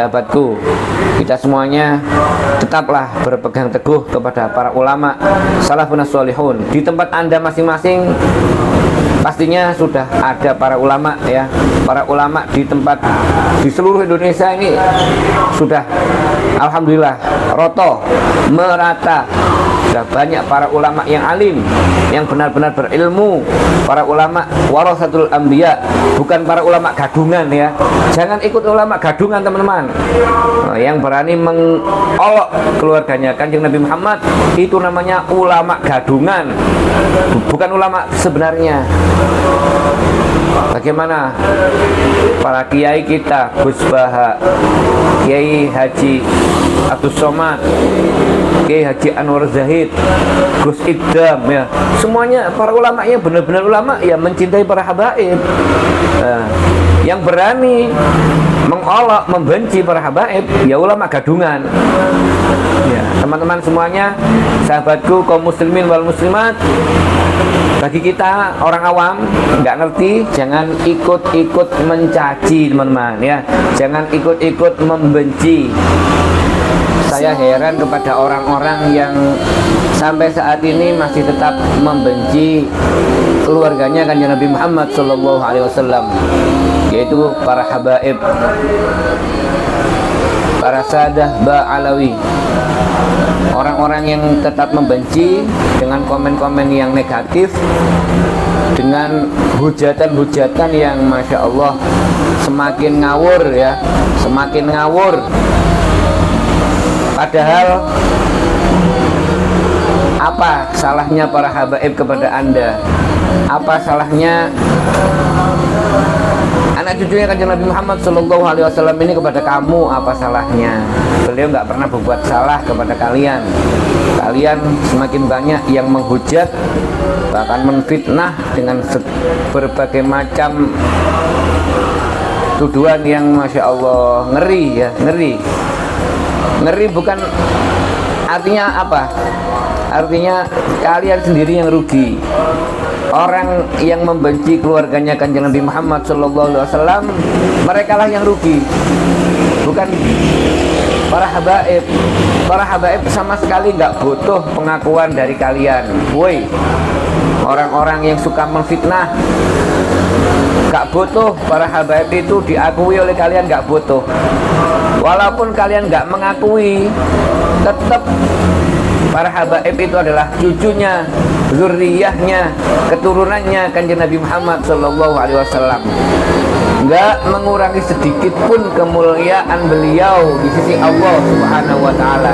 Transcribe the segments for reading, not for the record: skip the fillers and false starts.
sahabatku, kita semuanya tetaplah berpegang teguh kepada para ulama salafun sholihun. Di tempat Anda masing-masing pastinya sudah ada para ulama ya. Para ulama di tempat di seluruh Indonesia ini sudah alhamdulillah roto, merata. Sudah banyak para ulama yang alim, yang benar-benar berilmu. Para ulama warasatul anbiya, bukan para ulama gadungan ya. Jangan ikut ulama gadungan teman-teman. Yang berani mengolok keluarganya Kanjeng Nabi Muhammad itu namanya ulama gadungan, bukan ulama sebenarnya. Bagaimana para kiai kita, Gus Baha, Kiai Haji Abdus Somad, Kiai Haji Anwar Zahid, Gus Idam ya, semuanya para ulama yang benar-benar ulama yang mencintai para habaib. Yang berani mengolok, membenci para habaib ya ulama gadungan ya. Teman-teman semuanya, sahabatku kaum muslimin wal muslimat, bagi kita orang awam nggak ngerti, jangan ikut-ikut mencaci teman-teman ya, jangan ikut-ikut membenci. Saya heran kepada orang-orang yang sampai saat ini masih tetap membenci keluarganya Kanjeng Nabi Muhammad SAW, yaitu para habaib, para sadah ba'alawi. Orang-orang yang tetap membenci dengan komen-komen yang negatif, dengan hujatan-hujatan yang Masya Allah semakin ngawur ya, semakin ngawur. Padahal apa salahnya para habaib kepada Anda? Apa salahnya anak cucunya Kanjeng Nabi Muhammad SAW ini kepada kamu? Apa salahnya? Beliau nggak pernah berbuat salah kepada kalian. Kalian semakin banyak yang menghujat, bahkan menfitnah dengan berbagai macam tuduhan yang Masya Allah ngeri ya, ngeri. Ngeri bukan artinya apa? Artinya kalian sendiri yang rugi. Orang yang membenci keluarganya Kanjeng Nabi Muhammad SAW, mereka lah yang rugi, bukan para habaib. Para habaib sama sekali nggak butuh pengakuan dari kalian. Woi, orang-orang yang suka menfitnah, nggak butuh para habaib itu diakui oleh kalian, nggak butuh. Walaupun kalian nggak mengakui, tetap para habaib itu adalah cucunya, zuriyahnya, keturunannya Kanjeng Nabi Muhammad SAW. Nggak mengurangi sedikit pun kemuliaan beliau di sisi Allah Subhanahu wa Ta'ala.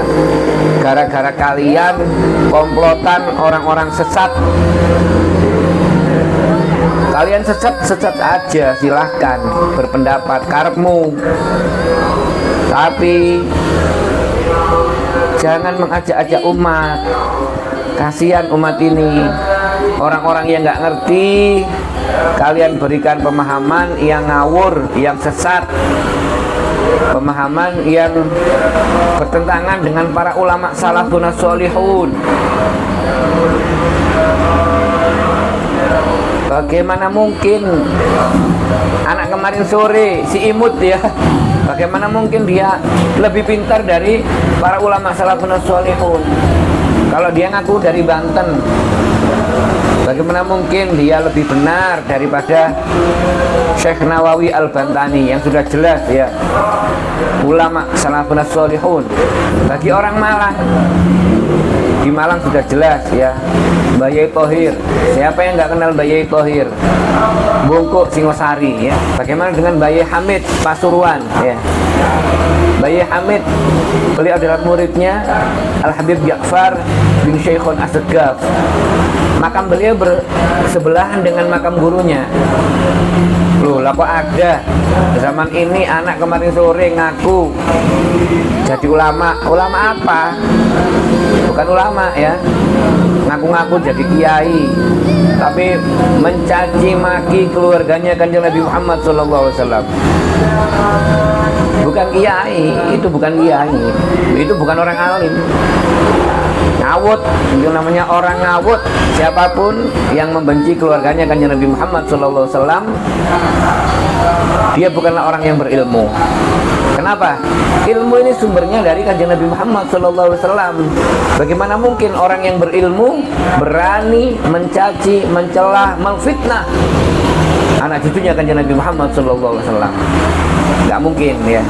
Gara-gara kalian komplotan orang-orang sesat. Kalian sesat aja, silahkan berpendapat karepmu, tapi jangan mengajak-ajak umat. Kasihan umat ini, orang-orang yang nggak ngerti. Kalian berikan pemahaman yang ngawur, yang sesat, pemahaman yang bertentangan dengan para ulama salafun sholihun. Bagaimana mungkin anak kemarin sore si Imut ya, bagaimana mungkin dia lebih pintar dari para ulama salafun sholihun? Kalau dia ngaku dari Banten, bagaimana mungkin dia lebih benar daripada Syekh Nawawi Al-Bantani yang sudah jelas ya ulama salafun sholihun? Bagi orang Malang, di Malang sudah jelas ya, Mbah Yai Thohir. Siapa yang nggak kenal Mbah Yai Thohir? Bungkuk Singosari ya. Bagaimana dengan Mbah Yai Hamid Pasuruan ya? Mbah Yai Hamid, beliau adalah muridnya Al-Habib Ja'far bin Syekhun As-Segaf. Makam beliau bersebelahan dengan makam gurunya. Loh, lah kok ada zaman ini anak kemarin sore ngaku jadi ulama? Ulama apa? Bukan ulama ya, ngaku-ngaku jadi kiai, tapi mencaci maki keluarganya Kanjeng Nabi Muhammad SAW. Bukan kiai, itu bukan kiai, itu bukan orang alim. Ngawut, itu namanya orang ngawut. Siapapun yang membenci keluarganya Kanjeng Nabi Muhammad SAW, dia bukanlah orang yang berilmu. Kenapa? Ilmu ini sumbernya dari kanjeng Nabi Muhammad SAW. Bagaimana mungkin orang yang berilmu berani mencaci, mencela, memfitnah anak cucunya kanjeng Nabi Muhammad SAW? Gak mungkin ya.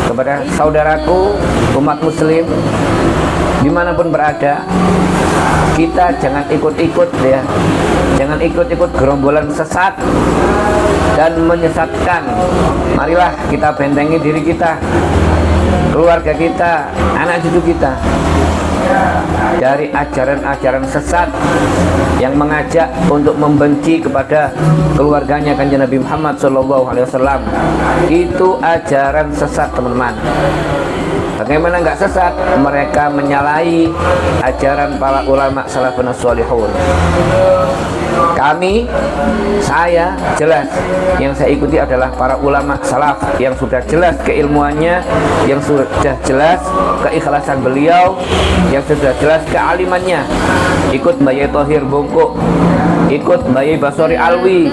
Kepada saudaraku umat muslim dimanapun berada, kita jangan ikut-ikut ya, jangan ikut-ikut gerombolan sesat dan menyesatkan. Marilah kita bentengi diri kita, keluarga kita, anak cucu kita dari ajaran-ajaran sesat yang mengajak untuk membenci kepada keluarganya kanjeng Nabi Muhammad SAW. Itu ajaran sesat, teman-teman. Bagaimana nggak sesat? Mereka menyalahi ajaran para ulama salafun sholihun. Saya jelas yang saya ikuti adalah para ulama salaf yang sudah jelas keilmuannya, yang sudah jelas keikhlasan beliau, yang sudah jelas kealimannya. Ikut Mbak Yai Thohir Bongko, ikut Mbak Yai Basori Alwi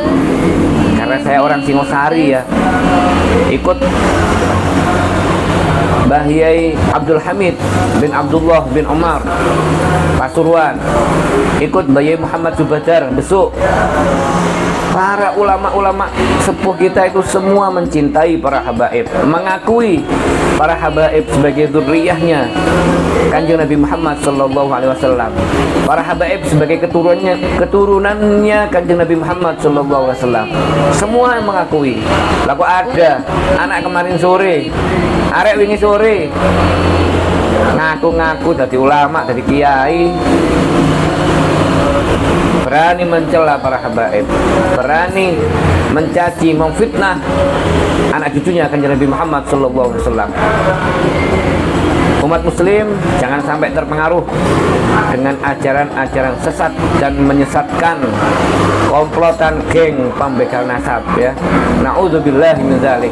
karena saya orang Singosari ya, ikut Mbah Yai Abdul Hamid bin Abdullah bin Umar Pasuruan, ikut Mbah Yai Muhammad Subadar Besuk. Para ulama-ulama sepuh kita itu semua mencintai para habaib, mengakui para habaib sebagai dzurriyyahnya kanjeng Nabi Muhammad SAW. Para habaib sebagai keturunannya kanjeng Nabi Muhammad SAW. Semua yang mengakui. Lalu ada anak kemarin sore, arek wingi sore ngaku-ngaku dari ulama, dari kiai, berani mencela para habaib, berani mencaci, memfitnah anak cucunya kanjeng Nabi Muhammad SAW. Umat muslim jangan sampai terpengaruh dengan ajaran-ajaran sesat dan menyesatkan komplotan geng pembegal nasab ya. Na'udzubillahi min dzalik.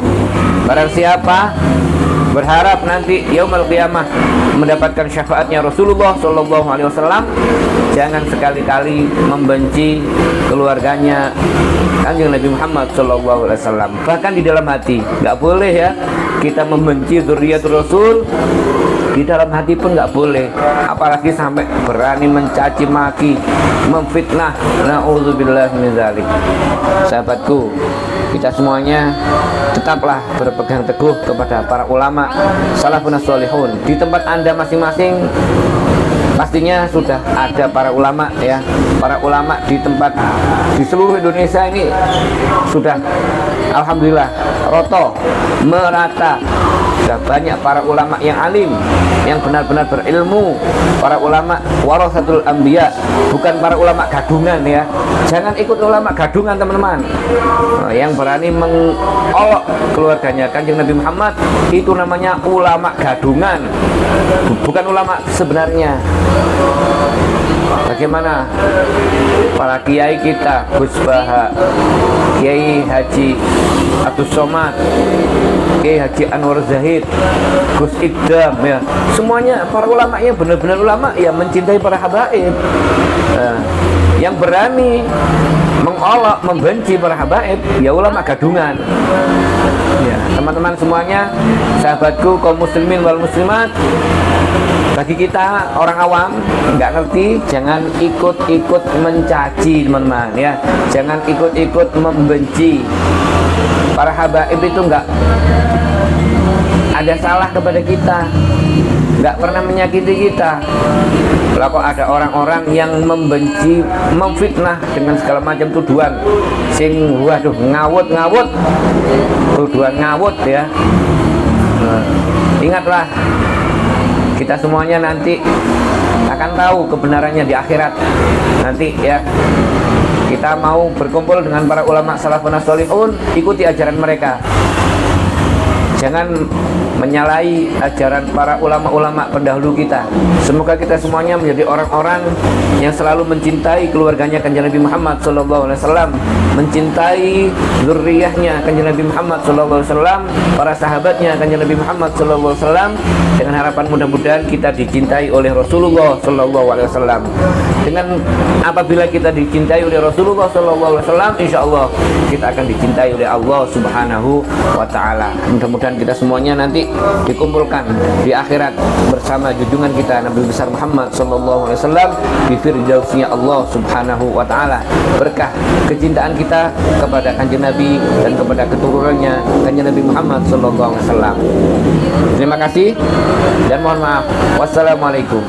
Barang siapa berharap nanti yaumul qiyamah mendapatkan syafaatnya Rasulullah SAW, jangan sekali-kali membenci keluarganya kanjeng Nabi Muhammad SAW. Bahkan di dalam hati nggak boleh ya kita membenci dzurriyyatul Rasul. Di dalam hati pun nggak boleh, apalagi sampai berani mencaci maki, memfitnah. Na'udzubillahi min dzalik. Sahabatku, kita semuanya tetaplah berpegang teguh kepada para ulama salafun sholihun. Di tempat Anda masing-masing pastinya sudah ada para ulama ya. Para ulama di tempat di seluruh Indonesia ini sudah alhamdulillah roto, merata. Sudah banyak para ulama yang alim, yang benar-benar berilmu. Para ulama warasatul anbiya, bukan para ulama gadungan ya. Jangan ikut ulama gadungan, teman-teman. Yang berani mengolok keluarganya kanjeng Nabi Muhammad itu namanya ulama gadungan, bukan ulama sebenarnya. Bagaimana para kiai kita, Gus Baha, Kiai Haji Abdus Somad, Kiai Haji Anwar Zahid, Gus Idam ya, semuanya para ulama yang benar-benar ulama yang mencintai para habaib, yang berani mengolok, membenci para habaib ya ulama gadungan ya. Teman-teman semuanya, sahabatku kaum muslimin wal muslimat, bagi kita orang awam nggak ngerti, jangan ikut-ikut mencaci, teman-teman ya. Jangan ikut-ikut membenci. Para habaib itu nggak ada salah kepada kita, nggak pernah menyakiti kita. Kalau ada orang-orang yang membenci, memfitnah dengan segala macam tuduhan, sing waduh ngawut, tuduhan ngawut ya. Ingatlah, kita semuanya nanti akan tahu kebenarannya di akhirat nanti ya. Kita mau berkumpul dengan para ulama salafun sholihun, ikuti ajaran mereka. Jangan menyalahi ajaran para ulama-ulama pendahulu kita. Semoga kita semuanya menjadi orang-orang yang selalu mencintai keluarganya kanjeng Nabi Muhammad SAW, mencintai dzurriyyahnya kanjeng Nabi Muhammad SAW, para sahabatnya kanjeng Nabi Muhammad SAW, dengan harapan mudah-mudahan kita dicintai oleh Rasulullah SAW. Dengan apabila kita dicintai oleh Rasulullah SAW, insya Allah kita akan dicintai oleh Allah Subhanahu wa Ta'ala. Mudah-mudahan mudah-mudahan kita semuanya nanti dikumpulkan di akhirat bersama junjungan kita Nabi besar Muhammad sallallahu alaihi wasallam di firdausnya Allah Subhanahu wa taala. Berkah kecintaan kita kepada Kanjeng Nabi dan kepada keturunannya Kanjeng Nabi Muhammad sallallahu alaihi wasallam. Terima kasih dan mohon maaf. Wassalamualaikum.